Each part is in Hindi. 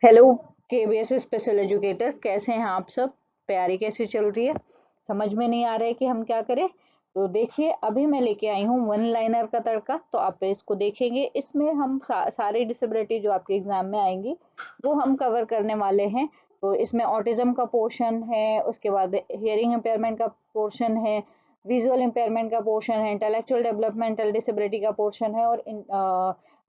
हेलो केबीएस स्पेशल एजुकेटर, कैसे हैं आप सब। तैयारी कैसी चल रही है? समझ में नहीं आ रहा है कि हम क्या करें। तो देखिए, अभी मैं लेके आई हूँ वन लाइनर का तड़का। तो आप इसको देखेंगे, इसमें हम सारी डिसेबिलिटी जो आपके एग्जाम में आएंगी वो हम कवर करने वाले हैं। तो इसमें ऑटिज्म का पोर्शन है, उसके बाद हियरिंग इम्पेयरमेंट का पोर्शन है, विजुअल इम्पेयरमेंट का पोर्शन है, इंटेलेक्चुअल डेवलपमेंटल डिसेबिलिटी का पोर्शन है और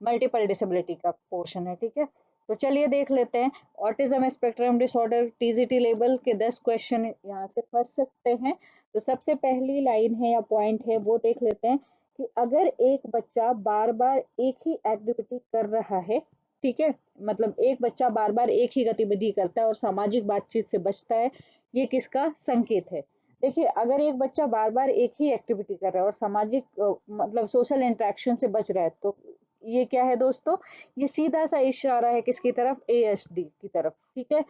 मल्टीपल डिसेबिलिटी का पोर्शन है। ठीक है, तो चलिए देख लेते हैं। Autism spectrum disorder TGT level के 10 क्वेश्चन यहाँ से फंस सकते हैं। तो सबसे पहली लाइन है या पॉइंट है वो देख लेते हैं कि अगर एक बच्चा बार बार एक ही एक्टिविटी कर रहा है, ठीक है, मतलब एक बच्चा बार बार एक ही गतिविधि करता है और सामाजिक बातचीत से बचता है, ये किसका संकेत है? देखिए, अगर एक बच्चा बार बार एक ही एक्टिविटी कर रहा है और सामाजिक मतलब सोशल इंटरेक्शन से बच रहा है, तो ये क्या है दोस्तों? ये सीधा सा इशारा है किसकी तरफ? एएसडी की तरफ। ठीक है,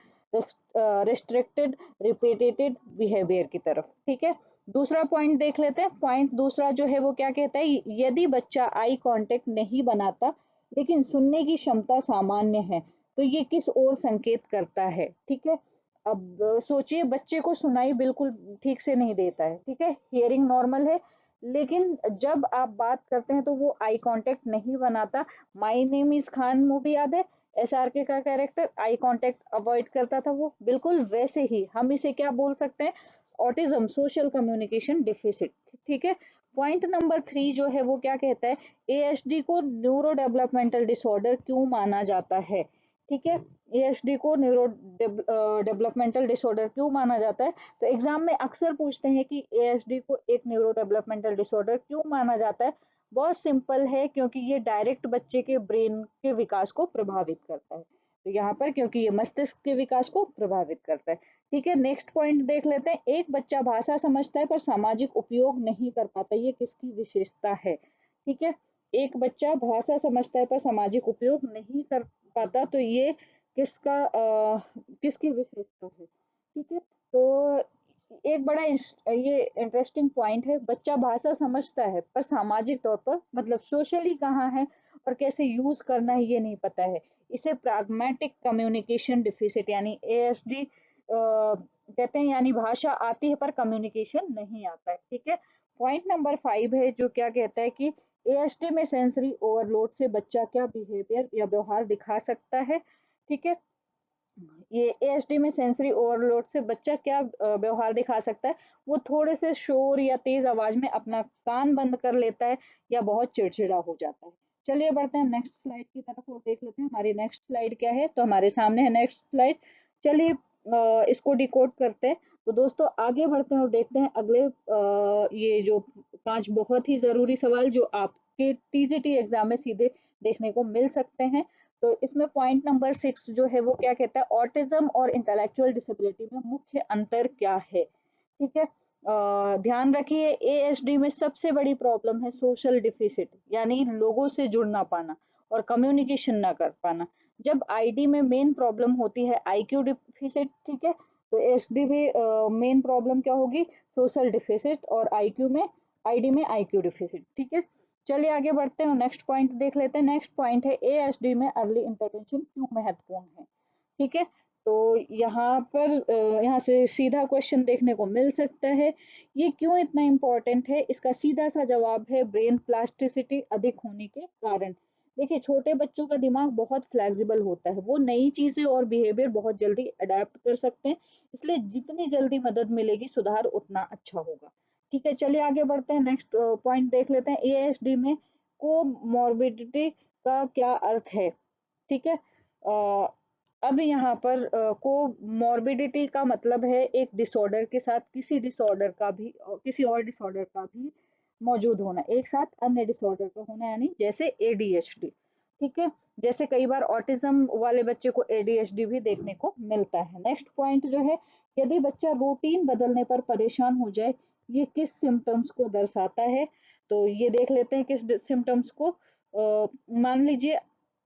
रिस्ट्रिक्टेड रिपीटेटेड बिहेवियर की तरफ। ठीक है, दूसरा पॉइंट देख लेते हैं। पॉइंट दूसरा जो है वो क्या कहता है? यदि बच्चा आई कांटेक्ट नहीं बनाता लेकिन सुनने की क्षमता सामान्य है, तो ये किस ओर संकेत करता है? ठीक है, अब सोचिए, बच्चे को सुनाई बिल्कुल ठीक से नहीं देता है, ठीक है, हियरिंग नॉर्मल है, लेकिन जब आप बात करते हैं तो वो आई कांटेक्ट नहीं बनाता। My name is Khan movie याद है? एसआरके का कैरेक्टर आई कांटेक्ट अवॉइड करता था, वो बिल्कुल वैसे ही हम इसे क्या बोल सकते हैं? Autism, social communication deficit. ठीक है, पॉइंट नंबर 3 जो है वो क्या कहता है? एएसडी को न्यूरो डेवलपमेंटल डिसऑर्डर क्यों माना जाता है? ठीक है, एएसडी को न्यूरो डेवलपमेंटल डिसऑर्डर क्यों माना जाता है? तो एग्जाम में अक्सर पूछते हैं कि एएसडी को एक न्यूरो डेवलपमेंटल डिसऑर्डर क्यों माना जाता है। बहुत सिंपल है, क्योंकि ये डायरेक्ट बच्चे के ब्रेन के विकास को प्रभावित करता है। तो यहाँ पर क्योंकि ये मस्तिष्क के विकास को प्रभावित करता है। ठीक है, नेक्स्ट पॉइंट देख लेते हैं। एक बच्चा भाषा समझता है पर सामाजिक उपयोग नहीं कर पाता, ये किसकी विशेषता है? ठीक है, एक बच्चा भाषा समझता है पर सामाजिक उपयोग नहीं कर पाता, तो ये किसकी विशेषता है? ठीक है, तो एक बड़ा ये इंटरेस्टिंग पॉइंट है। बच्चा भाषा समझता है पर सामाजिक तौर पर, मतलब सोशली कहाँ है और कैसे यूज करना है ये नहीं पता है। इसे प्रैग्मेटिक कम्युनिकेशन डिफिसिट यानी एएसडी कहते हैं, यानी भाषा आती है पर कम्युनिकेशन नहीं आता है। ठीक है, पॉइंट नंबर 5 है जो क्या कहता है कि एएसडी में सेंसरी ओवरलोड से बच्चा क्या बिहेवियर या व्यवहार दिखा सकता है? ठीक है, ये एएसडी में सेंसरी ओवरलोड से बच्चा क्या व्यवहार दिखा सकता है? वो थोड़े से शोर या तेज आवाज में अपना कान बंद कर लेता है या बहुत चिड़चिड़ा हो जाता है। चलिए बढ़ते हैं नेक्स्ट स्लाइड की तरफ और देख लेते हैं हमारी नेक्स्ट स्लाइड क्या है। तो हमारे सामने है नेक्स्ट स्लाइड। चलिए इसको डिकोड करते हैं। तो दोस्तों आगे बढ़ते हैं और देखते हैं अगले ये जो 5 बहुत ही जरूरी सवाल जो आपके टीजीटी एग्जाम में सीधे देखने को मिल सकते हैं। तो इसमें पॉइंट नंबर 6 जो है वो क्या कहता है? ऑटिज्म और इंटेलेक्चुअल डिसेबिलिटी में मुख्य अंतर क्या है? ठीक है, ध्यान रखिए, एएसडी में सबसे बड़ी प्रॉब्लम है सोशल डिफिसिट, यानी लोगों से जुड़ ना पाना और कम्युनिकेशन ना कर पाना। जब आईडी में मेन प्रॉब्लम होती है आईक्यू डिफिसिट, ठीक है, तो एसडी में मेन प्रॉब्लम क्या होगी? सोशल डिफिसिट, और आईक्यू में आईडी में आईक्यू डिफिसिट। ठीक है, चलिए आगे बढ़ते हैं और नेक्स्ट पॉइंट देख लेते हैं। नेक्स्ट पॉइंट है एएसडी में अर्ली इंटरवेंशन क्यों महत्वपूर्ण है? ठीक है, तो यहाँ पर यहाँ से सीधा क्वेश्चन देखने को मिल सकता है। ये क्यों इतना इम्पोर्टेंट है? इसका सीधा सा जवाब है ब्रेन प्लास्टिसिटी अधिक होने के कारण। देखिए, छोटे बच्चों का दिमाग बहुत फ्लेक्सिबल होता है, वो नई चीजें और बिहेवियर बहुत जल्दी अडेप्ट कर सकते हैं, इसलिए जितनी जल्दी मदद मिलेगी सुधार उतना अच्छा होगा। ठीक है, चलिए आगे बढ़ते हैं। नेक्स्ट पॉइंट देख लेते हैं। एएसडी में कोमॉर्बिडिटी का क्या अर्थ है? ठीक है, अब यहाँ पर कोमॉर्बिडिटी का मतलब है एक डिसऑर्डर के साथ किसी डिसऑर्डर का भी किसी और डिसऑर्डर का भी मौजूद होना, एक साथ अन्य डिसऑर्डर का होना, यानी जैसे एडीएचडी। ठीक है, जैसे कई बार ऑटिज्म वाले बच्चे को एडीएचडी भी देखने को मिलता है। नेक्स्ट पॉइंट जो है, यदि बच्चा रूटीन बदलने पर परेशान हो जाए, ये किस सिम्टम्स को दर्शाता है? तो ये देख लेते हैं किस सिम्टम्स को। मान लीजिए,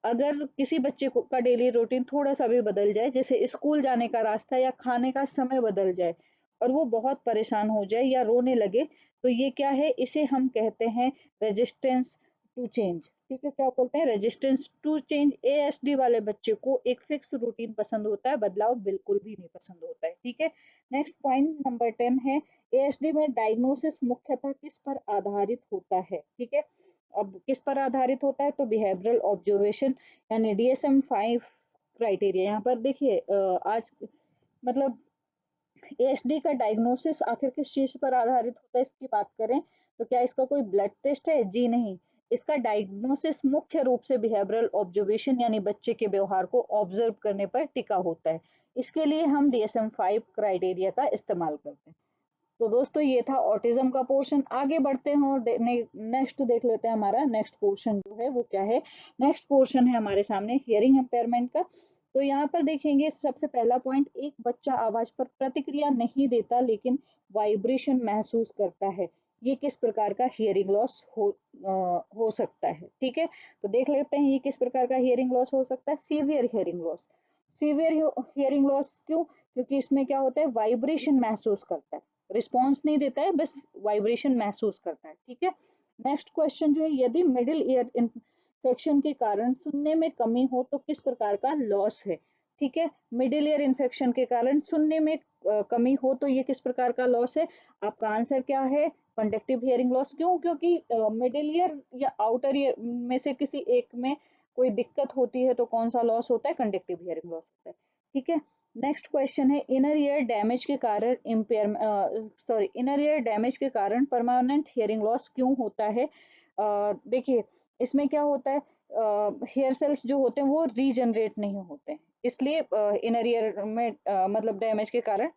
अगर किसी बच्चे को का डेली रूटीन थोड़ा सा भी बदल जाए, जैसे स्कूल जाने का रास्ता या खाने का समय बदल जाए, और वो बहुत परेशान हो जाए या रोने लगे, तो ये क्या है? इसे हम कहते हैं रेजिस्टेंस टू चेंज, ठीक है, क्या बोलते हैं, रेजिस्टेंस टू चेंज। एएसडी वाले बच्चे को एक फिक्स रूटीन पसंद होता है, बदलाव बिल्कुल भी नहीं पसंद होता है, ठीक है। नेक्स्ट पॉइंट नंबर 10 है, एएसडी में डायग्नोसिस मुख्यतः किस पर आधारित होता है, ठीक है। अब किस पर आधारित होता है, तो बिहेवियरल ऑब्जर्वेशन यानी DSM-5 क्राइटेरिया। यहाँ पर देखिए आज मतलब एएसडी का डायग्नोसिस आखिर किस चीज पर आधारित होता है, इसकी बात करें तो क्या इसका कोई ब्लड टेस्ट है, जी नहीं। इसका डायग्नोसिस मुख्य रूप से बिहेवियरल ऑब्जर्वेशन यानी बच्चे के व्यवहार को ऑब्जर्व करने पर टिका होता है। इसके लिए हम DSM-5 क्राइटेरिया का इस्तेमाल करते हैं। तो दोस्तों ये था ऑटिज्म का पोर्शन। आगे बढ़ते हैं और नेक्स्ट देख लेते हैं हमारा नेक्स्ट पोर्शन जो है वो क्या है। नेक्स्ट पोर्शन है हमारे सामने हियरिंग इम्पेयरमेंट का। तो यहाँ पर देखेंगे सबसे पहला पॉइंट, एक बच्चा आवाज पर प्रतिक्रिया नहीं देता लेकिन वाइब्रेशन महसूस करता है, ये किस प्रकार का हियरिंग लॉस हो सकता है, ठीक है। तो देख लेते हैं ये किस प्रकार का हियरिंग लॉस हो सकता है। Severe hearing loss. Severe hearing loss क्यों, क्योंकि इसमें क्या होता है, वाइब्रेशन महसूस करता है, रिस्पॉन्स नहीं देता है, बस वाइब्रेशन महसूस करता है, ठीक है। नेक्स्ट क्वेश्चन जो है, यदि मिडिल ईयर इन्फेक्शन के कारण सुनने में कमी हो तो किस प्रकार का लॉस है, ठीक है। मिडिल ईयर इन्फेक्शन के कारण सुनने में कमी हो तो ये किस प्रकार का लॉस है, आपका आंसर क्या है, कंडक्टिव हियरिंग लॉस। क्यों, क्योंकि मिडिल ईयर या आउटर ईयर में से किसी एक में कोई दिक्कत होती है तो कौन सा लॉस होता है, कंडक्टिव हियरिंग लॉस होता है, ठीक है। नेक्स्ट क्वेश्चन है, इनर ईयर डैमेज के कारण इनर ईयर डैमेज के कारण परमानेंट हियरिंग लॉस क्यों होता है। देखिए इसमें क्या होता है, हेयर सेल्स जो होते हैं वो रीजनरेट नहीं होते हैं, इसलिए इनर ईयर में मतलब डैमेज के कारण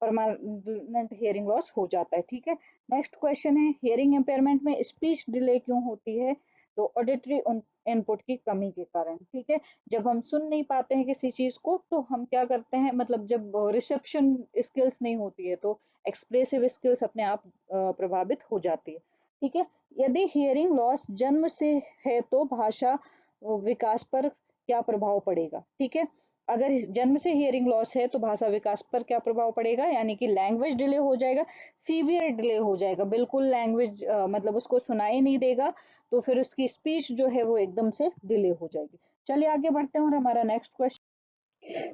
परमानेंट हियरिंग लॉस हो जाता है, ठीक है। नेक्स्ट क्वेश्चन है, हियरिंग इम्पेयरमेंट में स्पीच डिले क्यों होती है, तो ऑडिटरी इनपुट की कमी के कारण, ठीक है। जब हम सुन नहीं पाते हैं किसी चीज को तो हम क्या करते हैं, मतलब जब रिसेप्शन स्किल्स नहीं होती है तो एक्सप्रेसिव स्किल्स अपने आप प्रभावित हो जाती है, ठीक है। यदि हियरिंग लॉस जन्म से है तो भाषा विकास पर क्या प्रभाव पड़ेगा, ठीक है। अगर जन्म से हियरिंग लॉस है तो भाषा विकास पर क्या प्रभाव पड़ेगा, यानी कि लैंग्वेज डिले हो जाएगा, सीवियर डिले हो जाएगा, बिल्कुल लैंग्वेज मतलब उसको सुनाई नहीं देगा, तो फिर उसकी स्पीच जो है वो एकदम से डिले हो जाएगी। चलिए आगे बढ़ते हैं और हमारा नेक्स्ट क्वेश्चन,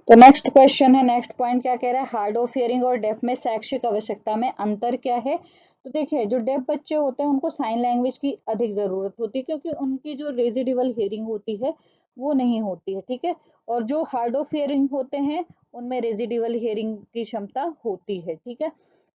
तो नेक्स्ट क्वेश्चन है, नेक्स्ट पॉइंट क्या कह रहा है, हार्ड ऑफ हियरिंग और डेफ में शैक्षिक आवश्यकता में अंतर क्या है। तो देखिए जो डेफ बच्चे होते हैं उनको साइन लैंग्वेज की अधिक जरूरत होती है क्योंकि उनकी जो रेजिडिवल हियरिंग होती है वो नहीं होती है, ठीक है। और जो हार्ड ऑफ हियरिंग होते हैं उनमें रेजिडिवल हियरिंग की क्षमता होती है, ठीक है।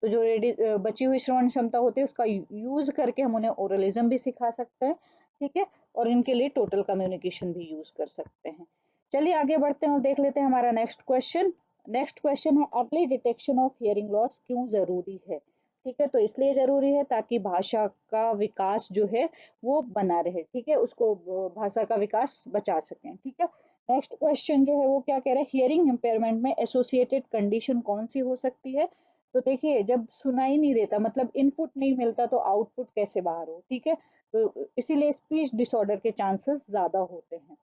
तो जो बची हुई श्रवण क्षमता होती है उसका यूज करके हम उन्हें ओरलिज्म भी सिखा सकते हैं, ठीक है। और इनके लिए टोटल कम्युनिकेशन भी यूज कर सकते हैं। चलिए आगे बढ़ते हैं और देख लेते हैं हमारा नेक्स्ट क्वेश्चन। नेक्स्ट क्वेश्चन है, early detection of hearing loss क्यों जरूरी है, ठीक है। तो इसलिए जरूरी है ताकि भाषा का विकास जो है वो बना रहे, ठीक है, उसको भाषा का विकास बचा सकें, ठीक है। नेक्स्ट क्वेश्चन जो है वो क्या कह रहा है, हियरिंग इम्पेयरमेंट में एसोसिएटेड कंडीशन कौन सी हो सकती है। तो देखिए जब सुनाई नहीं देता मतलब इनपुट नहीं मिलता तो आउटपुट कैसे बाहर हो, ठीक है। तो इसीलिए स्पीच डिसऑर्डर के चांसेस ज्यादा होते हैं।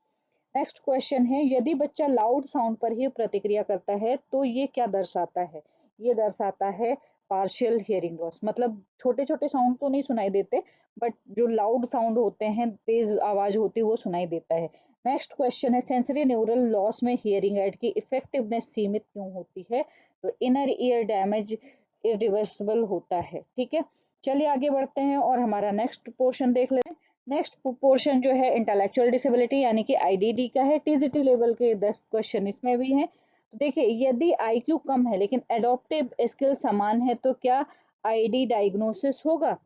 नेक्स्ट क्वेश्चन है, यदि बच्चा लाउड साउंड पर ही प्रतिक्रिया करता है तो ये क्या दर्शाता है, ये दर्शाता है पार्शियल हियरिंग लॉस, मतलब छोटे छोटे साउंड तो नहीं सुनाई देते बट जो लाउड साउंड होते हैं, तेज आवाज होती है वो सुनाई देता है। नेक्स्ट क्वेश्चन है, सेंसरी न्यूरल लॉस में हियरिंग एड की इफेक्टिवनेस सीमित क्यों होती है। तो इनर ईयर डैमेज इरिवर्सिबल होता है, ठीक है। चलिए आगे बढ़ते हैं और हमारा नेक्स्ट पोर्शन देख लेते हैं। नेक्स्ट पोर्शन जो है इंटेलेक्चुअल डिसेबिलिटी यानी कि आईडीडी का है। टीजीटी लेवल के 10 क्वेश्चन इसमें भी हैं। तो देखिए यदि आईक्यू कम है लेकिन एडॉप्टिव स्किल समान है तो क्या आईडी डायग्नोसिस होगा,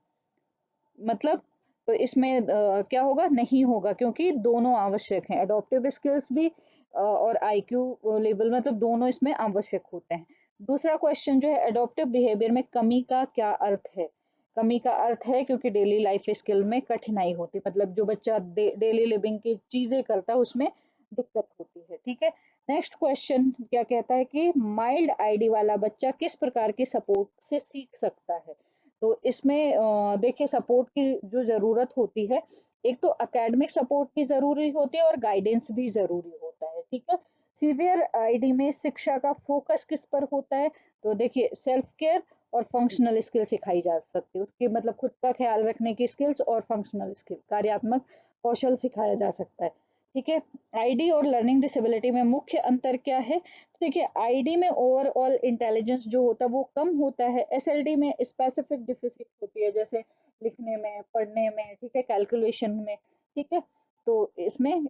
मतलब तो इसमें क्या होगा, नहीं होगा, क्योंकि दोनों आवश्यक हैं, एडॉप्टिव स्किल्स भी और आईक्यू लेवल, मतलब दोनों इसमें आवश्यक होते हैं। दूसरा क्वेश्चन जो है, एडॉप्टिव बिहेवियर में कमी का क्या अर्थ है। कमी का अर्थ है क्योंकि डेली लाइफ स्किल में कठिनाई होती है, मतलब जो बच्चा डेली लिविंग की चीजें करता है उसमें दिक्कत होती है, ठीक है। नेक्स्ट क्वेश्चन क्या कहता है कि माइल्ड आईडी वाला बच्चा किस प्रकार की सपोर्ट से सीख सकता है। तो इसमें देखिए सपोर्ट की जो जरूरत होती है, एक तो एकेडमिक सपोर्ट भी जरूरी होती है और गाइडेंस भी जरूरी होता है, ठीक है। सीवियर आईडी में शिक्षा का फोकस किस पर होता है। तो देखिए सेल्फ केयर और फंक्शनल स्किल सिखाई जा सकती है। उसकी मतलब खुद का ख्याल रखने की स्किल्स और फंक्शनल स्किल, कार्यात्मक कौशल सिखाया जा सकता है। ठीक है। आईडी और लर्निंग डिसेबिलिटी में मुख्य अंतर क्या है? तो देखिए, आईडी में ओवरऑल इंटेलिजेंस जो होता है वो कम होता है, एसएलडी में स्पेसिफिक डिफिसिट होती है, जैसे लिखने में, पढ़ने में, ठीक है, कैलकुलेशन में। ठीक है। तो इसमें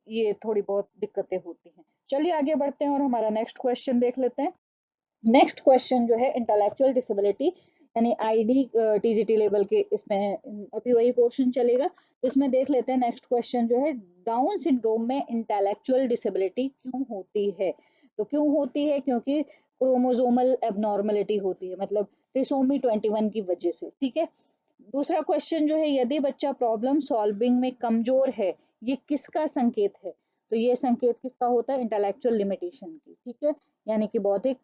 ये थोड़ी बहुत दिक्कतें होती हैं। चलिए आगे बढ़ते हैं और हमारा नेक्स्ट क्वेश्चन देख लेते हैं। नेक्स्ट क्वेश्चन जो है इंटेलेक्चुअल डिसेबिलिटी यानी आईडी टीजीटी लेवल के, इसमें अभी वही पोर्शन चलेगा। तो इसमें देख लेते हैं नेक्स्ट क्वेश्चन जो है, डाउन सिंड्रोम में इंटेलेक्चुअल डिसेबिलिटी क्यों होती है? तो क्यों होती है? क्योंकि क्रोमोसोमल एबनॉर्मलिटी होती है, मतलब ट्रिसोमी 21 की वजह से। ठीक है। दूसरा क्वेश्चन जो है, यदि बच्चा प्रॉब्लम सॉल्विंग में कमजोर है, ये किसका संकेत है? तो ये संकेत किसका होता है? इंटेलेक्चुअल लिमिटेशन की। ठीक है। यानी कि बौद्धिक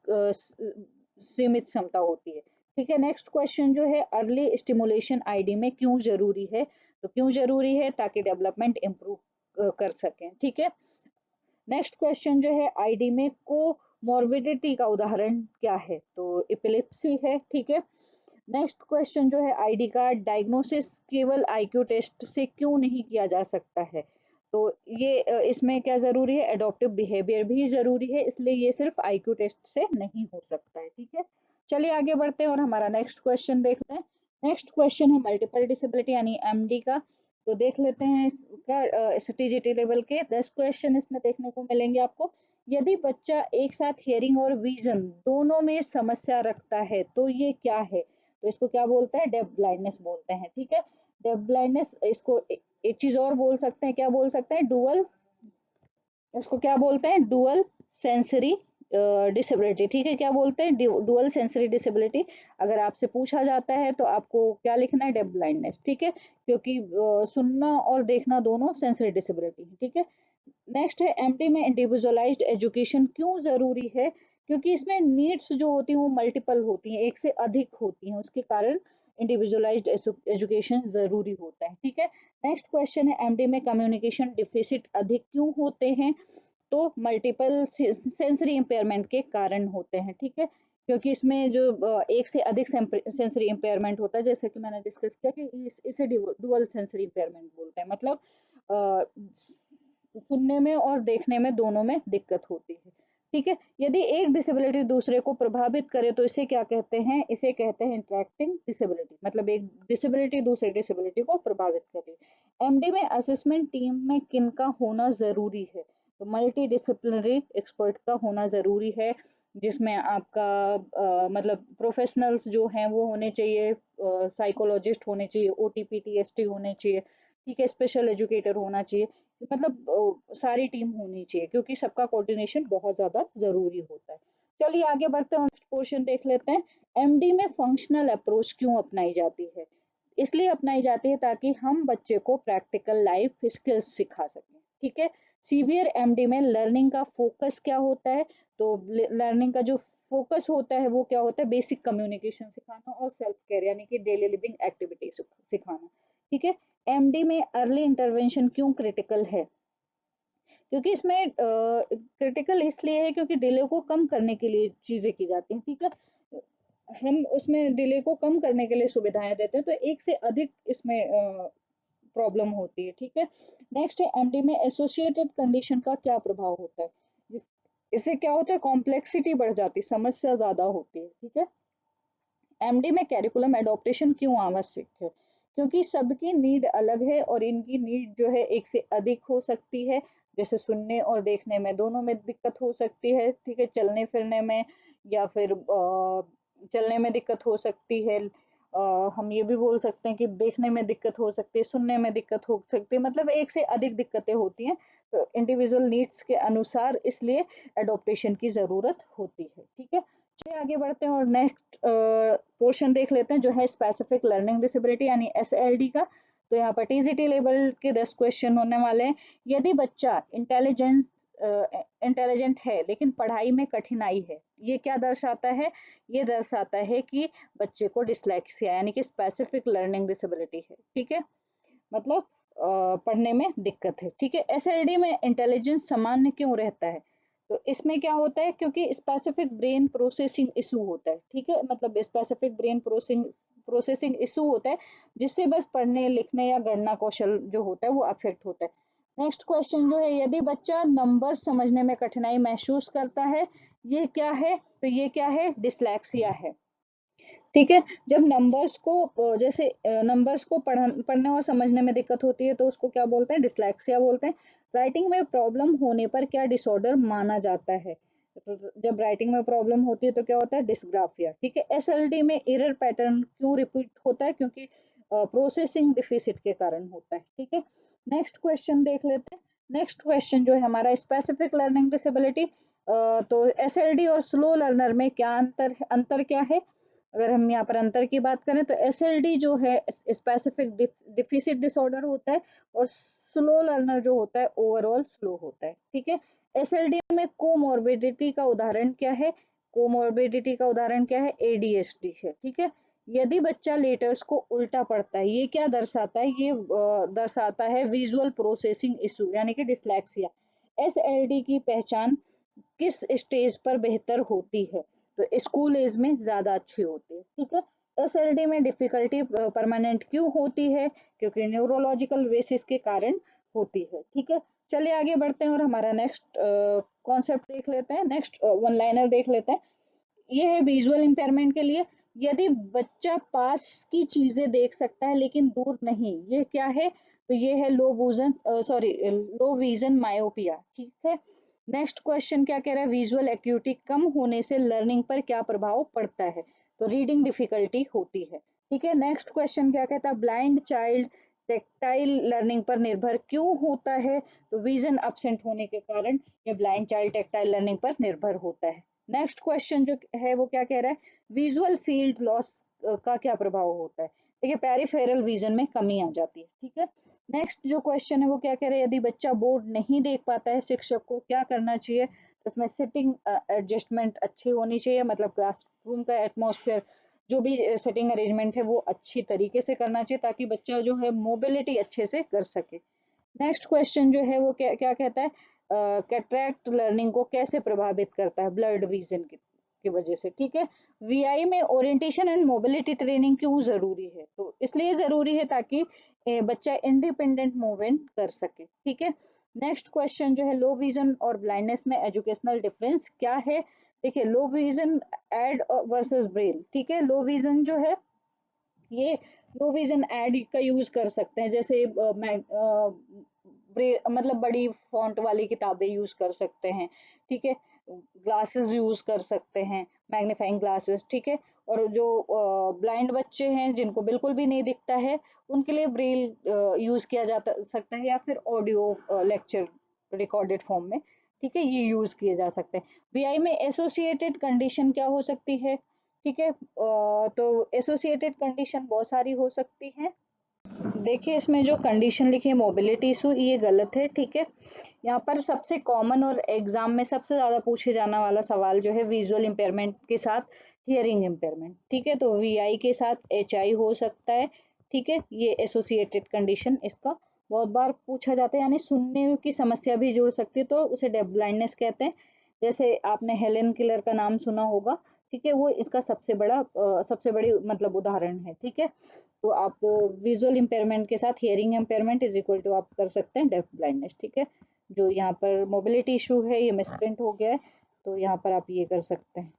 सीमित क्षमता होती है। ठीक है। नेक्स्ट क्वेश्चन जो है, अर्ली स्टिमुलेशन आईडी में क्यों जरूरी है? तो क्यों जरूरी है? ताकि डेवलपमेंट इम्प्रूव कर सकें। ठीक है। नेक्स्ट क्वेश्चन जो है, आईडी में को मॉर्बिडिटी का उदाहरण क्या है? तो एपिलेप्सी है। ठीक है। नेक्स्ट क्वेश्चन जो है, आईडी का डायग्नोसिस केवल आईक्यू टेस्ट से क्यों नहीं किया जा सकता है? तो ये इसमें क्या जरूरी है? एडॉप्टिव बिहेवियर भी जरूरी है, इसलिए ये सिर्फ आईक्यू टेस्ट से नहीं हो सकता है। ठीक है। चलिए आगे बढ़ते हैं और हमारा नेक्स्ट क्वेश्चन देखते हैं। नेक्स्ट क्वेश्चन है मल्टीपल डिसेबिलिटी यानी एमडी का। तो देख लेते हैं इसका टीजीटी लेवल के 10 क्वेश्चन इसमें देखने को मिलेंगे आपको। यदि बच्चा एक साथ हियरिंग और विजन दोनों में समस्या रखता है तो ये क्या है? तो इसको क्या बोलते हैं? डेफ ब्लाइंडनेस बोलते हैं। ठीक है। डेफ ब्लाइंडनेस, इसको एक चीज और बोल सकते हैं, क्या बोल सकते हैं? डुअल, इसको क्या बोलते हैं? Dual sensory disability. ठीक है। क्या बोलते हैं? Dual sensory disability. अगर आपसे पूछा जाता है तो आपको क्या लिखना है? Deaf blindness. ठीक है। क्योंकि सुनना और देखना दोनों सेंसरी डिसेबिलिटी है। ठीक है। नेक्स्ट है एमडी में इंडिविजुअलाइज्ड एजुकेशन क्यों जरूरी है? क्योंकि इसमें नीड्स जो होती हैं वो मल्टीपल होती हैं, एक से अधिक होती हैं, उसके कारण इंडिविजुअलाइज्ड एजुकेशन जरूरी होता है। ठीक है। नेक्स्ट क्वेश्चन है, एमडी में कम्युनिकेशन डिफिसिट अधिक क्यों होते हैं? तो मल्टीपल सेंसरी इंपेयरमेंट के कारण होते हैं। ठीक है। क्योंकि इसमें जो एक से अधिक सेंसरी इंपेयरमेंट होता है, जैसे कि मैंने डिस्कस किया कि इसे डुअल सेंसरी इंपेयरमेंट बोलते हैं, मतलब सुनने में और देखने में दोनों में दिक्कत होती है। ठीक है। यदि एक डिसेबिलिटी दूसरे को प्रभावित करे तो इसे क्या कहते हैं? इसे कहते हैं इंटरेक्टिंग डिसेबिलिटी, मतलब एक डिसेबिलिटी दूसरे डिसेबिलिटी को प्रभावित करे। एमडी में असेसमेंट टीम में किनका होना जरूरी है? तो मल्टी डिसिप्लिनरी एक्सपर्ट का होना जरूरी है, जिसमें आपका मतलब प्रोफेशनल्स जो हैं वो होने चाहिए, साइकोलॉजिस्ट होने चाहिए, ओटीपी टीएसटी होने चाहिए। ठीक है। स्पेशल एजुकेटर होना चाहिए, मतलब सारी टीम होनी चाहिए, क्योंकि सबका कोऑर्डिनेशन बहुत ज्यादा जरूरी होता है। चलिए आगे बढ़ते हैं, नेक्स्ट क्वेश्चन देख लेते हैं। एमडी में फंक्शनल अप्रोच क्यों अपनाई जाती है? इसलिए अपनाई जाती है ताकि हम बच्चे को प्रैक्टिकल लाइफ स्किल्स सिखा सकें। ठीक है। सीवियर एमडी में लर्निंग का फोकस क्या होता है? तो लर्निंग का जो फोकस होता है वो क्या होता है? बेसिक कम्युनिकेशन सिखाना और सेल्फ केयर यानी कि डेली लिविंग एक्टिविटी सिखाना। ठीक है। एमडी में अर्ली इंटरवेंशन क्यों क्रिटिकल है? क्योंकि इसमें क्रिटिकल इसलिए है क्योंकि डिले को कम करने के लिए चीजें की जाती हैं। ठीक है। हम उसमें डिले को कम करने के लिए सुविधाएं देते हैं, तो एक से अधिक इसमें प्रॉब्लम होती है। ठीक है। नेक्स्ट है, एमडी में एसोसिएटेड कंडीशन का क्या प्रभाव होता है? जिस इससे क्या होता है? कॉम्प्लेक्सिटी बढ़ जाती है, समस्या ज्यादा होती है। ठीक है। एमडी में कैरिकुलम एडॉप्टेशन क्यों आवश्यक है? क्योंकि सबकी नीड अलग है और इनकी नीड जो है एक से अधिक हो सकती है, जैसे सुनने और देखने में दोनों में दिक्कत हो सकती है। ठीक है। चलने फिरने में या फिर चलने में दिक्कत हो सकती है। हम ये भी बोल सकते हैं कि देखने में दिक्कत हो सकती है, सुनने में दिक्कत हो सकती है, मतलब एक से अधिक दिक्कतें होती हैं। तो इंडिविजुअल नीड्स के अनुसार इसलिए एडॉप्टेशन की जरूरत होती है। ठीक है। चलिए आगे बढ़ते हैं और नेक्स्ट पोर्शन देख लेते हैं जो है स्पेसिफिक लर्निंग डिसेबिलिटी यानी एसएलडी का। तो यहाँ पर टीजीटी लेवल के 10 क्वेश्चन होने वाले हैं। यदि बच्चा इंटेलिजेंट है लेकिन पढ़ाई में कठिनाई है, ये क्या दर्शाता है? ये दर्शाता है कि बच्चे को डिसलेक्सिया यानी कि स्पेसिफिक लर्निंग डिसेबिलिटी है। ठीक है। मतलब पढ़ने में दिक्कत है। ठीक है। एसएलडी में इंटेलिजेंस सामान्य क्यों रहता है? तो इसमें क्या होता है, क्योंकि स्पेसिफिक ब्रेन प्रोसेसिंग इशू होता है, ठीक है, मतलब स्पेसिफिक ब्रेन प्रोसेसिंग इशू होता है, जिससे बस पढ़ने लिखने या गणना कौशल जो होता है वो अफेक्ट होता है। नेक्स्ट क्वेश्चन जो है, यदि बच्चा नंबर समझने में कठिनाई महसूस करता है, ये क्या है, तो ये क्या है, डिसलेक्सिया है। ठीक है, जब नंबर्स को जैसे नंबर्स को पढ़ने और समझने में दिक्कत होती है तो उसको क्या बोलते हैं, डिसलेक्सिया बोलते हैं। राइटिंग में प्रॉब्लम होने पर क्या डिसऑर्डर माना जाता है, तो जब राइटिंग में प्रॉब्लम होती है तो क्या होता है, डिस्ग्राफिया। ठीक है, एसएलडी में एरर पैटर्न क्यों रिपीट होता है, क्योंकि प्रोसेसिंग डिफिसिट के कारण होता है। ठीक है, नेक्स्ट क्वेश्चन देख लेते हैं। नेक्स्ट क्वेश्चन जो है हमारा, स्पेसिफिक लर्निंग डिसेबिलिटी। तो एसएलडी और स्लो लर्नर में क्या अंतर क्या है। अगर हम यहाँ पर अंतर की बात करें तो एसएलडी जो है स्पेसिफिक डिफिसिट डिसऑर्डर होता है, और स्लो लर्नर जो होता है ओवरऑल स्लो होता है। ठीक है, एसएलडी में कोमोर्बिडिटी का उदाहरण क्या है, कोमोर्बिडिटी का उदाहरण क्या है, एडीएचडी है। ठीक है, यदि बच्चा लेटर्स को उल्टा पढ़ता है, ये क्या दर्शाता है, ये दर्शाता है विजुअल प्रोसेसिंग इशू यानी कि डिसलेक्सिया। एसएलडी की पहचान किस स्टेज पर बेहतर होती है, तो स्कूल एज में ज्यादा अच्छी होती है। ठीक है, एसएलडी में डिफिकल्टी परमानेंट क्यों होती है, क्योंकि न्यूरोलॉजिकल बेसिस के कारण होती है। ठीक है, चलिए आगे बढ़ते हैं और हमारा नेक्स्ट कॉन्सेप्ट देख लेते हैं, नेक्स्ट वन लाइनर देख लेते हैं। ये है विजुअल इम्पेयरमेंट के लिए, यदि बच्चा पास की चीजें देख सकता है लेकिन दूर नहीं, ये क्या है, तो ये है लो विजन मायोपिया। ठीक है, नेक्स्ट क्वेश्चन क्या कह रहा है, विजुअल एक्यूटी कम होने से लर्निंग पर क्या प्रभाव पड़ता है, तो रीडिंग डिफिकल्टी होती है। ठीक है, नेक्स्ट क्वेश्चन क्या कहता है, ब्लाइंड चाइल्ड टेक्टाइल लर्निंग पर निर्भर क्यों होता है, तो विजन एब्सेंट होने के कारण ये ब्लाइंड चाइल्ड टेक्टाइल लर्निंग पर निर्भर होता है। नेक्स्ट क्वेश्चन जो है वो क्या कह रहा है, विजुअल फील्ड लॉस का क्या प्रभाव होता है, देखिए पेरिफेरल विजन में कमी आ जाती है। ठीक है, नेक्स्ट जो क्वेश्चन है वो क्या कह रहा है, यदि बच्चा बोर्ड नहीं देख पाता है, शिक्षक को क्या करना चाहिए, तो इसमें सिटिंग एडजस्टमेंट अच्छी होनी चाहिए, मतलब क्लासरूम का एटमॉस्फेयर जो भी सिटिंग अरेंजमेंट है वो अच्छी तरीके से करना चाहिए, ताकि बच्चा जो है मोबिलिटी अच्छे से कर सके। नेक्स्ट क्वेश्चन जो है वो क्या क्या कहता है, कैटरैक्ट लर्निंग को कैसे प्रभावित करता है, ब्लर्ड विजन की वजह से। ठीक है, वीआई में ओरिएंटेशन एंड मोबिलिटी ट्रेनिंग क्यों जरूरी है, तो इसलिए जरूरी है ताकि बच्चा इंडिपेंडेंट मूवमेंट कर सके। ठीक है, नेक्स्ट क्वेश्चन जो है, लो विजन और ब्लाइंडनेस में एजुकेशनल डिफरेंस क्या है। देखिए, low vision aid versus Braille. ठीक है, लो विजन जो है ये लो विजन ऐड का यूज कर सकते हैं, जैसे मतलब बड़ी फॉन्ट वाली किताबें यूज कर सकते हैं। ठीक है, ग्लासेस यूज कर सकते हैं, मैग्नीफाइंग ग्लासेस। ठीक है, और जो ब्लाइंड बच्चे हैं जिनको बिल्कुल भी नहीं दिखता है, उनके लिए ब्रेल यूज किया जा सकता है, या फिर ऑडियो लेक्चर रिकॉर्डेड फॉर्म में। ठीक है, ये यूज किए जा सकते हैं। वीआई में एसोसिएटेड कंडीशन क्या हो सकती है। ठीक है, तो एसोसिएटेड कंडीशन बहुत सारी हो सकती हैं। देखिए, इसमें जो कंडीशन लिखी है मोबिलिटी इशू, ये गलत है। ठीक है, यहाँ पर सबसे कॉमन और एग्जाम में सबसे ज्यादा पूछे जाने वाला सवाल जो है, विजुअल इम्पेयरमेंट के साथ हियरिंग इम्पेयरमेंट। ठीक है, तो वीआई के साथ एचआई हो सकता है। ठीक है, ये एसोसिएटेड कंडीशन इसका बहुत बार पूछा जाता है, यानी सुनने की समस्या भी जुड़ सकती है, तो उसे डेफ ब्लाइंडनेस कहते हैं। जैसे आपने हेलेन किलर का नाम सुना होगा। ठीक है, वो इसका सबसे बड़ी मतलब उदाहरण है। ठीक है, तो आप विजुअल इम्पेयरमेंट के साथ hearing impairment is equal to आप कर सकते हैं डेफ ब्लाइंडनेस। ठीक है, जो यहाँ पर मोबिलिटी इशू है ये मिसप्रिंट हो गया है, तो यहाँ पर आप ये कर सकते हैं।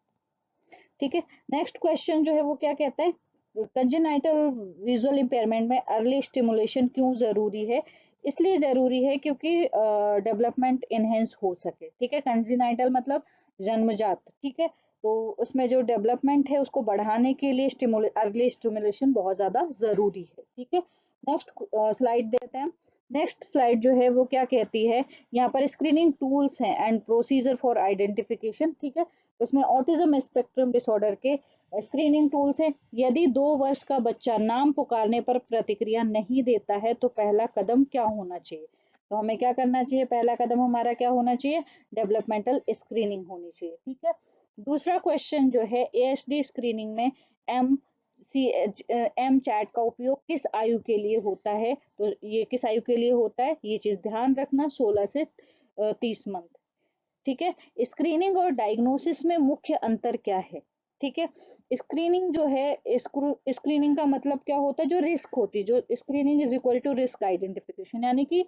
ठीक है, नेक्स्ट क्वेश्चन जो है वो क्या कहता है, कंजेनाइटल विजुअल इम्पेयरमेंट में अर्ली स्टिमुलेशन क्यों जरूरी है। इसलिए जरूरी है क्योंकि डेवलपमेंट इनहेंस हो सके। ठीक है, कंजेनाइटल मतलब जन्मजात। ठीक है, तो उसमें जो डेवलपमेंट है उसको बढ़ाने के लिए अर्ली स्टिमुलेशन बहुत ज्यादा जरूरी है। ठीक है, नेक्स्ट स्लाइड देते हैं। नेक्स्ट स्लाइड जो है वो क्या कहती है, यहाँ पर स्क्रीनिंग टूल्स हैं एंड प्रोसीजर फॉर आइडेंटिफिकेशन। ठीक है, उसमें ऑटिज्म स्पेक्ट्रम डिसऑर्डर के स्क्रीनिंग टूल्स है। यदि 2 वर्ष का बच्चा नाम पुकारने पर प्रतिक्रिया नहीं देता है तो पहला कदम क्या होना चाहिए, तो हमें क्या करना चाहिए, पहला कदम हमारा क्या होना चाहिए, डेवलपमेंटल स्क्रीनिंग होनी चाहिए। ठीक है, दूसरा क्वेश्चन जो है, एएसडी स्क्रीनिंग में एम एम चैट का उपयोग किस आयु के लिए होता है, तो ये किस आयु के लिए होता है, ये चीज ध्यान रखना, 16 से 30 मंथ। ठीक है। स्क्रीनिंग और डायग्नोसिस में मुख्य अंतर क्या है? ठीक है। स्क्रीनिंग जो है, स्क्रीनिंग का मतलब क्या होता है? जो रिस्क होती है, जो screening is equal to risk identification, यानी कि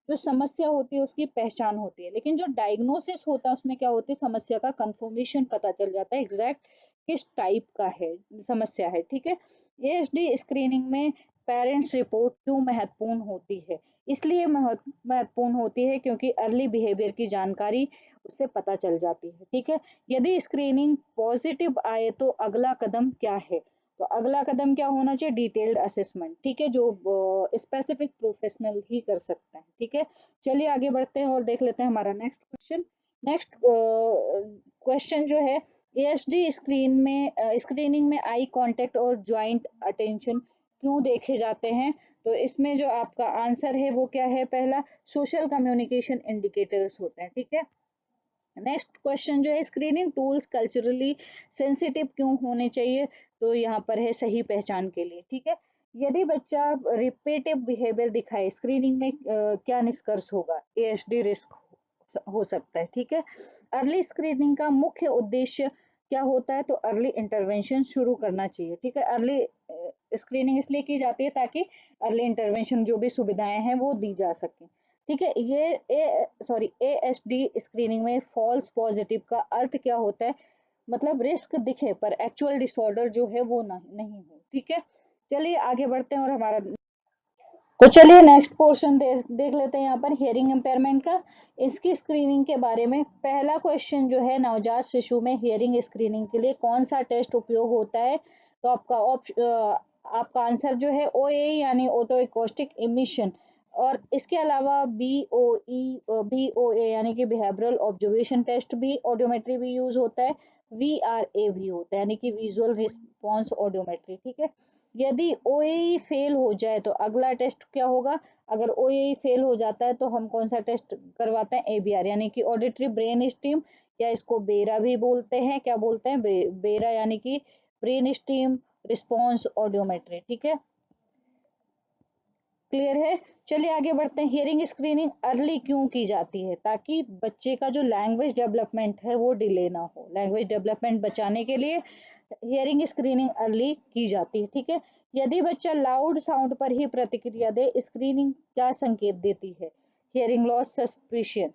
जो समस्या होती है उसकी पहचान होती है। लेकिन जो डायग्नोसिस होता है उसमें क्या होती है? समस्या का कंफर्मेशन पता चल जाता है, एग्जैक्ट किस टाइप का है समस्या है। ठीक है। एएसडी स्क्रीनिंग में पेरेंट्स रिपोर्ट क्यों महत्वपूर्ण होती है? इसलिए महत्वपूर्ण होती है क्योंकि अर्ली बिहेवियर की जानकारी उससे पता चल जाती है। ठीक है। यदि स्क्रीनिंग पॉजिटिव आए तो अगला कदम क्या है? तो अगला कदम क्या होना चाहिए? Detailed assessment. ठीक है, जो स्पेसिफिक प्रोफेशनल ही कर सकते हैं। ठीक है। चलिए आगे बढ़ते हैं और देख लेते हैं हमारा नेक्स्ट क्वेश्चन। नेक्स्ट क्वेश्चन जो है, एएसडी स्क्रीनिंग में आई कांटेक्ट और ज्वाइंट अटेंशन क्यों देखे जाते हैं? तो इसमें जो आपका आंसर है वो क्या है? पहला, सोशल कम्युनिकेशन इंडिकेटर्स होते हैं। ठीक है। नेक्स्ट क्वेश्चन जो है, स्क्रीनिंग टूल्स कल्चरली सेंसिटिव क्यों होने चाहिए? तो यहाँ पर है सही पहचान के लिए। ठीक है। यदि बच्चा रिपीटेटिव बिहेवियर दिखाए, स्क्रीनिंग में क्या निष्कर्ष होगा? एएसडी रिस्क हो सकता है। ठीक है। अर्ली स्क्रीनिंग का मुख्य उद्देश्य क्या होता है? तो अर्ली इंटरवेंशन शुरू करना चाहिए। ठीक है। अर्ली स्क्रीनिंग इसलिए की जाती है ताकि अर्ली इंटरवेंशन जो भी सुविधाएं हैं वो दी जा सके। ठीक है। ये एएसडी स्क्रीनिंग में फॉल्स पॉजिटिव का अर्थ क्या होता है? मतलब रिस्क दिखे पर एक्चुअल डिसऑर्डर जो है वो नहीं हो। ठीक है। चलिए आगे बढ़ते हैं और हमारा, तो चलिए नेक्स्ट पोर्शन देख लेते हैं यहाँ पर हियरिंग इम्पेयरमेंट का। इसकी स्क्रीनिंग के बारे में पहला क्वेश्चन जो है, नवजात शिशु में हियरिंग स्क्रीनिंग के लिए कौन सा टेस्ट उपयोग होता है? तो आपका आंसर जो है ओए यानी ऑटो एकॉस्टिक इमिशन, और इसके अलावा बीओए यानी कि बिहेवियरल ऑब्जर्वेशन टेस्ट भी, ऑडियोमेट्री भी यूज होता है, वीआरए भी होता है यानी कि विजुअल रिस्पॉन्स ऑडियोमेट्री। ठीक है। यदि ओएई फेल हो जाए तो अगला टेस्ट क्या होगा? अगर ओएई फेल हो जाता है तो हम कौन सा टेस्ट करवाते हैं? एबीआर यानी कि ऑडिटरी ब्रेन स्टीम, या इसको बेरा भी बोलते हैं। क्या बोलते हैं? बेरा यानी कि ब्रेन स्टीम रिस्पॉन्स ऑडियोमेट्री। ठीक है। क्लियर है। चलिए आगे बढ़ते हैं। हियरिंग स्क्रीनिंग अर्ली क्यों की जाती है? ताकि बच्चे का जो लैंग्वेज डेवलपमेंट है वो डिले ना हो। लैंग्वेज डेवलपमेंट बचाने के लिए हियरिंग स्क्रीनिंग अर्ली की जाती है। ठीक है। यदि बच्चा लाउड साउंड पर ही प्रतिक्रिया दे, स्क्रीनिंग क्या संकेत देती है? Hearing loss suspicion.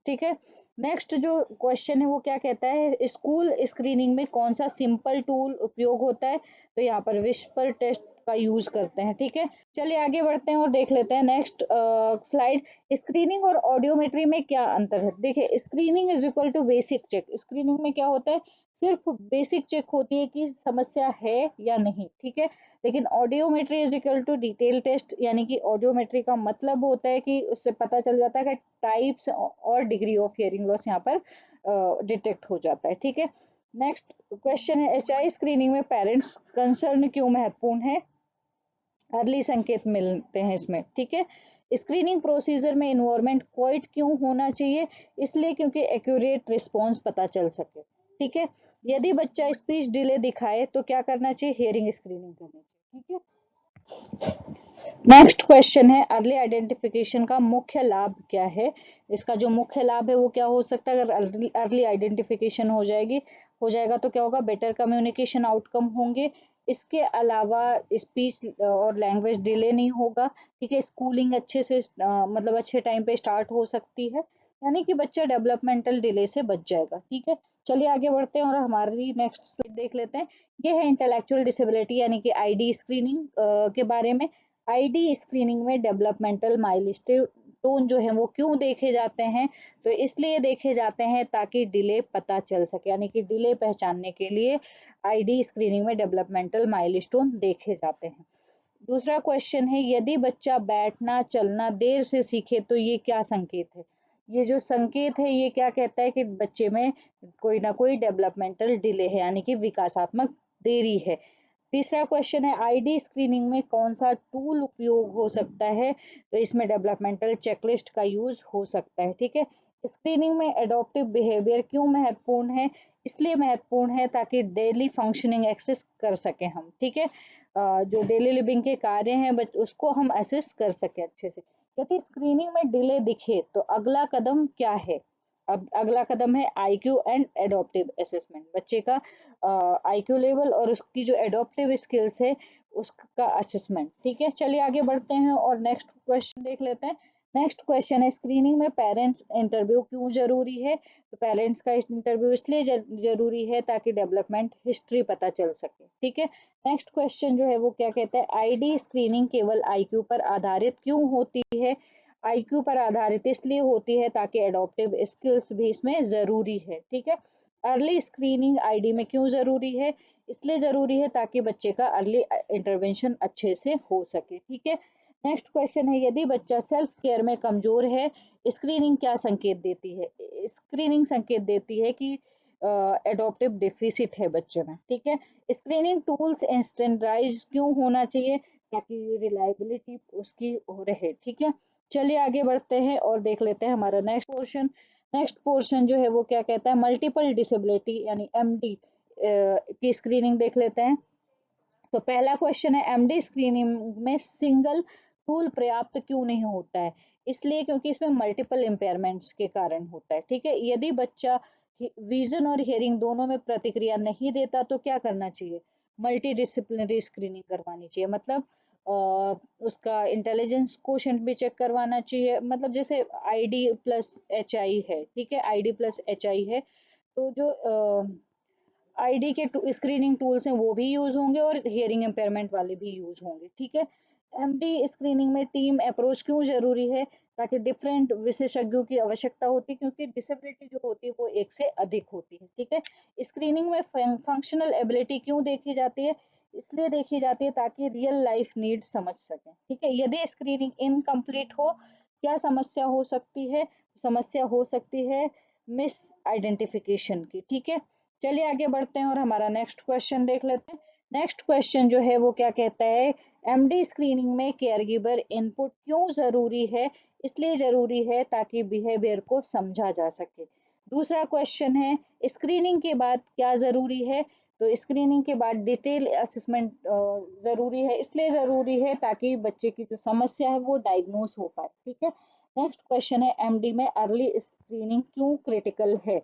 ठीक है। नेक्स्ट जो क्वेश्चन है वो क्या कहता है, स्कूल स्क्रीनिंग में कौन सा सिंपल टूल उपयोग होता है? तो यहाँ पर विस्पर टेस्ट का यूज करते हैं। ठीक है। चलिए आगे बढ़ते हैं और देख लेते हैं नेक्स्ट स्लाइड। स्क्रीनिंग और ऑडियोमेट्री में क्या अंतर है? देखिए, screening is equal to basic check. Screening में क्या होता है? सिर्फ बेसिक चेक होती है कि समस्या है या नहीं। ठीक है। लेकिन audiometry is equal to detail test, यानी कि ऑडियोमेट्री का मतलब होता है कि उससे पता चल जाता है कि टाइप्स और डिग्री ऑफ हियरिंग लॉस यहाँ पर डिटेक्ट हो जाता है। ठीक है। नेक्स्ट क्वेश्चन है, एचआई स्क्रीनिंग में पेरेंट्स कंसर्न क्यों महत्वपूर्ण है? अर्ली संकेत मिलते हैं इसमें। ठीक है। स्क्रीनिंग प्रोसीजर में इन्वायरमेंट क्वाइट क्यों होना चाहिए? इसलिए क्योंकि एक्यूरेट रिस्पॉन्स पता चल सके। ठीक है। यदि बच्चा स्पीच डिले दिखाए तो क्या करना चाहिए? हियरिंग स्क्रीनिंग करनी चाहिए। ठीक है। नेक्स्ट क्वेश्चन है, अर्ली आइडेंटिफिकेशन का मुख्य लाभ क्या है? इसका जो मुख्य लाभ है वो क्या हो सकता है? अगर अर्ली आइडेंटिफिकेशन हो जाएगा तो क्या होगा? बेटर कम्युनिकेशन आउटकम होंगे। इसके अलावा स्पीच और लैंग्वेज डिले नहीं होगा। ठीक है। स्कूलिंग अच्छे से मतलब अच्छे टाइम पे स्टार्ट हो सकती है, यानी कि बच्चा डेवलपमेंटल डिले से बच जाएगा। ठीक है। चलिए आगे बढ़ते हैं और हमारी नेक्स्ट स्लाइड देख लेते हैं। ये है इंटेलेक्चुअल डिसेबिलिटी यानी कि आईडी स्क्रीनिंग के बारे में। आईडी स्क्रीनिंग में डेवलपमेंटल माइलस्टोन जो है वो क्यों देखे जाते हैं? तो इसलिए देखे जाते हैं ताकि डिले पता चल सके, यानी कि डिले पहचानने के लिए आईडी स्क्रीनिंग में डेवलपमेंटल माइलस्टोन देखे जाते हैं। दूसरा क्वेश्चन है, यदि बच्चा बैठना चलना देर से सीखे तो ये क्या संकेत है? ये जो संकेत है ये क्या कहता है कि बच्चे में कोई ना कोई डेवलपमेंटल डिले है, यानी कि विकासात्मक देरी है। तीसरा क्वेश्चन है, आईडी स्क्रीनिंग में कौन सा टूल उपयोग हो सकता है? तो इसमें डेवलपमेंटल चेकलिस्ट का यूज हो सकता है। ठीक है। स्क्रीनिंग में एडॉप्टिव बिहेवियर क्यों महत्वपूर्ण है? इसलिए महत्वपूर्ण है ताकि डेली फंक्शनिंग एक्सेस कर सके हम। ठीक है। जो डेली लिविंग के कार्य हैं उसको हम असेस कर सके अच्छे से। यदि स्क्रीनिंग में डिले दिखे तो अगला कदम क्या है? अब अगला कदम है आईक्यू एंड एडॉप्टिव असेसमेंट, बच्चे का आईक्यू लेवल और उसकी जो एडॉप्टिव स्किल्स है उसका असेसमेंट। ठीक है, चलिए आगे बढ़ते हैं और नेक्स्ट क्वेश्चन देख लेते हैं। नेक्स्ट क्वेश्चन है स्क्रीनिंग में पेरेंट्स इंटरव्यू क्यों जरूरी है। तो पेरेंट्स का इंटरव्यू इसलिए जरूरी है ताकि डेवलपमेंट हिस्ट्री पता चल सके। ठीक है, नेक्स्ट क्वेश्चन जो है वो क्या कहता है, आईडी स्क्रीनिंग केवल आईक्यू पर आधारित क्यों होती है। आईक्यू पर आधारित इसलिए होती है ताकि एडॉप्टिव स्किल्स भी इसमें जरूरी है। ठीक है, अर्ली स्क्रीनिंग आईडी में क्यों जरूरी है, इसलिए जरूरी है ताकि बच्चे का अर्ली इंटरवेंशन अच्छे से हो सके। ठीक है, नेक्स्ट क्वेश्चन है यदि बच्चा सेल्फ केयर में कमजोर है, स्क्रीनिंग क्या संकेत देती है। स्क्रीनिंग संकेत देती है कि एडॉप्टिव डिफिसिट है बच्चे में। ठीक है, स्क्रीनिंग टूल्स स्टैंडर्डाइज क्यों होना चाहिए ताकि रिलायबिलिटी उसकी हो रहे। ठीक है, चलिए आगे बढ़ते हैं और देख लेते हैं हमारा नेक्स्ट पोर्शन। नेक्स्ट पोर्शन जो है वो क्या कहता है, मल्टीपल डिसेबिलिटी यानी एमडी की स्क्रीनिंग देख लेते हैं। तो पहला क्वेश्चन है एमडी स्क्रीनिंग में सिंगल टूल पर्याप्त क्यों नहीं होता है। इसलिए क्योंकि इसमें मल्टीपल इम्पेयरमेंट्स के कारण होता है। ठीक है, यदि बच्चा विजन और हियरिंग दोनों में प्रतिक्रिया नहीं देता तो क्या करना चाहिए, मल्टी डिसिप्लिनरी स्क्रीनिंग करवानी चाहिए। मतलब उसका इंटेलिजेंस कोशेंट भी चेक करवाना चाहिए। मतलब जैसे आईडी प्लस एच आई है, ठीक है, आईडी प्लस एच आई है, तो जो आईडी के स्क्रीनिंग टूल्स हैं वो भी यूज होंगे और हियरिंग इम्पेयरमेंट वाले भी यूज होंगे। ठीक है, एमडी स्क्रीनिंग में टीम अप्रोच क्यों जरूरी है ताकि डिफरेंट विशेषज्ञों की आवश्यकता होती है, क्योंकि डिसेबिलिटी जो होती है वो एक से अधिक होती है। ठीक है, स्क्रीनिंग में फंक्शनल एबिलिटी क्यों देखी जाती है, इसलिए देखी जाती है ताकि रियल लाइफ नीड समझ सकें। ठीक है, यदि स्क्रीनिंग इनकम्प्लीट हो क्या समस्या हो सकती है, समस्या हो सकती है मिस आइडेंटिफिकेशन की। ठीक है, चलिए आगे बढ़ते हैं और हमारा नेक्स्ट क्वेश्चन देख लेते हैं। नेक्स्ट क्वेश्चन जो है वो क्या कहता है, एमडी स्क्रीनिंग में केयर गिवर इनपुट क्यों जरूरी है। इसलिए जरूरी है ताकि बिहेवियर को समझा जा सके। दूसरा क्वेश्चन है स्क्रीनिंग के बाद क्या जरूरी है। तो स्क्रीनिंग के बाद डिटेल असेसमेंट जरूरी है, इसलिए जरूरी है ताकि बच्चे की जो समस्या है वो डायग्नोस हो पाए। ठीक है, नेक्स्ट क्वेश्चन है एमडी में अर्ली स्क्रीनिंग क्यों क्रिटिकल है।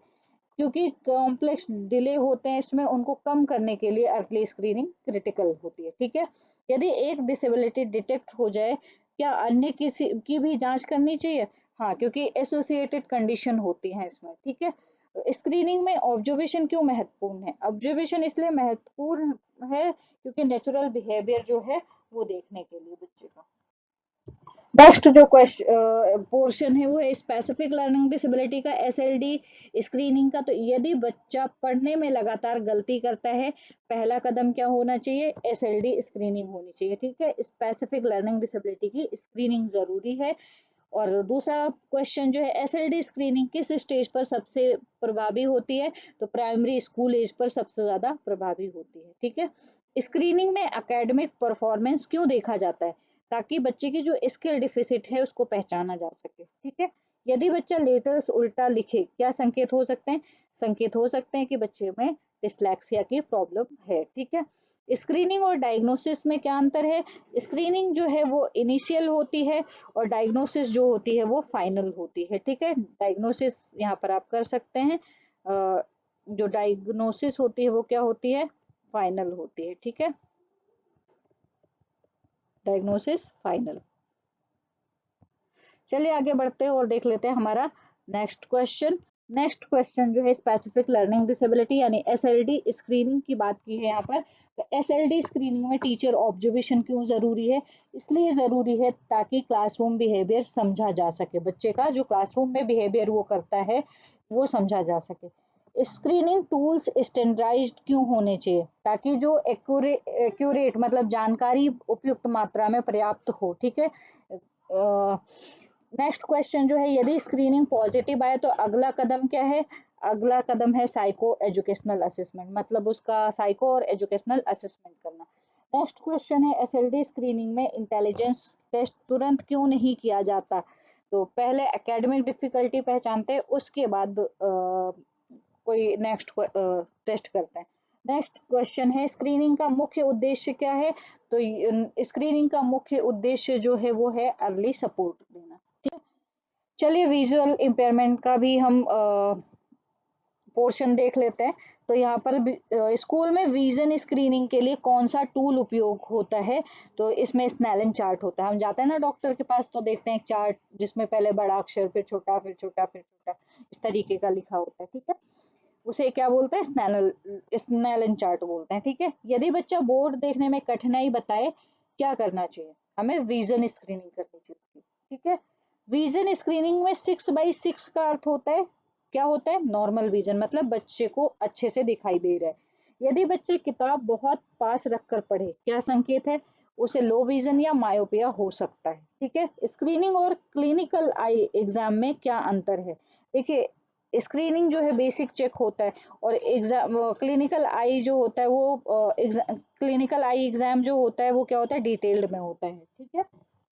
क्योंकि कॉम्प्लेक्स डिले होते हैं इसमें, उनको कम करने के लिए अर्ली स्क्रीनिंग क्रिटिकल होती है। ठीक है, यदि एक डिसेबिलिटी डिटेक्ट हो जाए क्या अन्य किसी की भी जांच करनी चाहिए। हाँ, क्योंकि एसोसिएटेड कंडीशन होती है इसमें। ठीक है, स्क्रीनिंग में ऑब्जर्वेशन क्यों महत्वपूर्ण है। ऑब्जर्वेशन इसलिए महत्वपूर्ण है क्योंकि नेचुरल बिहेवियर जो है वो देखने के लिए बच्चे का। नेक्स्ट जो क्वेश्चन पोर्शन है वो है स्पेसिफिक लर्निंग डिसेबिलिटी का, एसएलडी स्क्रीनिंग का। तो यदि बच्चा पढ़ने में लगातार गलती करता है पहला कदम क्या होना चाहिए, एसएलडी स्क्रीनिंग होनी चाहिए। ठीक है, स्पेसिफिक लर्निंग डिसेबिलिटी की स्क्रीनिंग जरूरी है। और दूसरा क्वेश्चन जो है एसएलडी स्क्रीनिंग किस स्टेज पर सबसे प्रभावी होती है। तो प्राइमरी स्कूल एज पर सबसे ज्यादा प्रभावी होती है। ठीक है, स्क्रीनिंग में एकेडमिक परफॉर्मेंस क्यों देखा जाता है ताकि बच्चे की जो स्किल डिफिसिट है उसको पहचाना जा सके। ठीक है, यदि बच्चा लेटर्स उल्टा लिखे क्या संकेत हो सकते हैं, संकेत हो सकते हैं कि बच्चे में डिसलेक्सिया की प्रॉब्लम है। ठीक है, स्क्रीनिंग और डायग्नोसिस में क्या अंतर है। स्क्रीनिंग जो है वो इनिशियल होती है और डायग्नोसिस जो होती है वो फाइनल होती है। ठीक है, डायग्नोसिस यहाँ पर आप कर सकते हैं, जो डायग्नोसिस होती है वो क्या होती है, फाइनल होती है। ठीक है, डायग्नोसिस फाइनल। चलिए आगे बढ़ते हैं और देख लेते हैं हमारा नेक्स्ट क्वेश्चन। नेक्स्ट क्वेश्चन जो है स्पेसिफिक लर्निंग डिसेबिलिटी यानी एसएलडी स्क्रीनिंग की बात की है यहाँ पर। तो एसएलडी स्क्रीनिंग में टीचर ऑब्जर्वेशन क्यों जरूरी है, इसलिए जरूरी है ताकि क्लासरूम बिहेवियर समझा जा सके। बच्चे का जो क्लासरूम में बिहेवियर वो करता है वो समझा जा सके। स्क्रीनिंग टूल्स स्टैंडर्डाइज्ड क्यों होने चाहिए ताकि जो एक्यूरेट मतलब जानकारी उपयुक्त मात्रा में पर्याप्त हो। ठीक है, नेक्स्ट क्वेश्चन जो है यदि स्क्रीनिंग पॉजिटिव आए तो अगला कदम क्या है। अगला कदम है साइको एजुकेशनल असेसमेंट, मतलब उसका साइको और एजुकेशनल असेसमेंट करना। नेक्स्ट क्वेश्चन है एसएलडी स्क्रीनिंग में इंटेलिजेंस टेस्ट तुरंत क्यों नहीं किया जाता। तो पहले एकेडमिक डिफिकल्टी पहचानते हैं उसके बाद कोई नेक्स्ट टेस्ट करते हैं। नेक्स्ट क्वेश्चन है स्क्रीनिंग का मुख्य उद्देश्य क्या है। तो स्क्रीनिंग का मुख्य उद्देश्य जो है वो है अर्ली सपोर्ट देना। ठीक है, चलिए विजुअल इम्पेयरमेंट का भी हम पोर्शन देख लेते हैं। तो यहाँ पर स्कूल में विजन स्क्रीनिंग के लिए कौन सा टूल उपयोग होता है? तो इसमें स्नेलन चार्ट होता है। हम जाते हैं ना डॉक्टर के पास तो देखते हैं एक चार्ट जिसमें पहले बड़ा अक्षर फिर छोटा फिर छोटा फिर छोटा इस तरीके का लिखा होता है, ठीक है। उसे क्या बोलते हैं? स्नेलन चार्ट बोलते हैं, ठीक है। यदि बच्चा बोर्ड देखने में कठिनाई बताए, क्या करना चाहिए? हमें विजन स्क्रीनिंग करनी चाहिए उसकी, ठीक है। विजन स्क्रीनिंग में 6x6 का अर्थ होता है, क्या होता है? नॉर्मल विजन, मतलब बच्चे को अच्छे से दिखाई दे रहा है। यदि बच्चे किताब बहुत पास रखकर पढ़े, क्या संकेत है? उसे लो विजन या मायोपिया हो सकता है, ठीक है। स्क्रीनिंग और क्लिनिकल आई एग्जाम में क्या अंतर है? देखिए, स्क्रीनिंग जो है बेसिक चेक होता है, और एग्जाम क्लिनिकल आई जो होता है वो क्लिनिकल आई एग्जाम जो होता है वो क्या होता है? डिटेल्ड में होता है, ठीक है।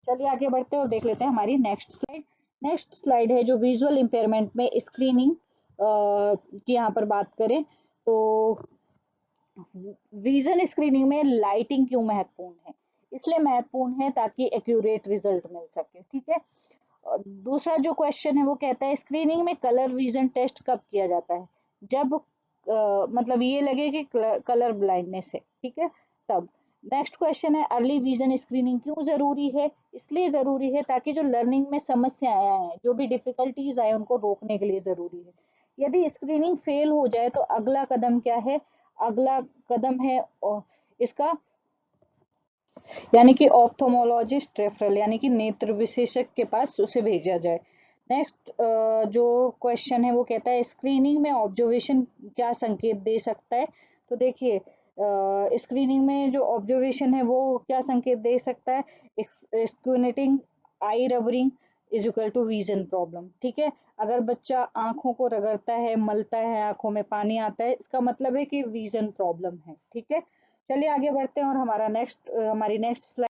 चलिए आगे बढ़ते हैं और देख लेते हैं हमारी नेक्स्ट स्लाइड। नेक्स्ट स्लाइड है जो विजुअल इम्पेयरमेंट में स्क्रीनिंग की यहाँ पर बात करें तो विजन स्क्रीनिंग में लाइटिंग क्यों महत्वपूर्ण है? इसलिए महत्वपूर्ण है ताकि एक्यूरेट रिजल्ट मिल सके, ठीक है। दूसरा जो क्वेश्चन है वो कहता है स्क्रीनिंग में कलर विजन टेस्ट कब किया जाता है? जब मतलब ये लगे कि कलर ब्लाइंडनेस है, ठीक है, तब। नेक्स्ट क्वेश्चन है अर्ली विजन स्क्रीनिंग क्यों जरूरी है? इसलिए जरूरी है ताकि जो लर्निंग में समस्याएं आए, जो भी डिफिकल्टीज आए, उनको रोकने के लिए जरूरी है। यदि स्क्रीनिंग फेल हो जाए तो अगला कदम क्या है? अगला कदम है इसका, यानी कि ऑप्थोमोलॉजिस्ट रेफरल, यानी कि नेत्र विशेषज्ञ के पास उसे भेजा जाए। नेक्स्ट जो क्वेश्चन है वो कहता है स्क्रीनिंग में ऑब्जर्वेशन क्या संकेत दे सकता है? तो देखिए, स्क्रीनिंग में जो ऑब्जर्वेशन है वो क्या संकेत दे सकता है? Squinting eye rubbing is equal to vision problem, ठीक है। अगर बच्चा आंखों को रगड़ता है, मलता है, आंखों में पानी आता है, इसका मतलब है कि विजन प्रॉब्लम है, ठीक है। चलिए आगे बढ़ते हैं और हमारी नेक्स्ट स्लाइड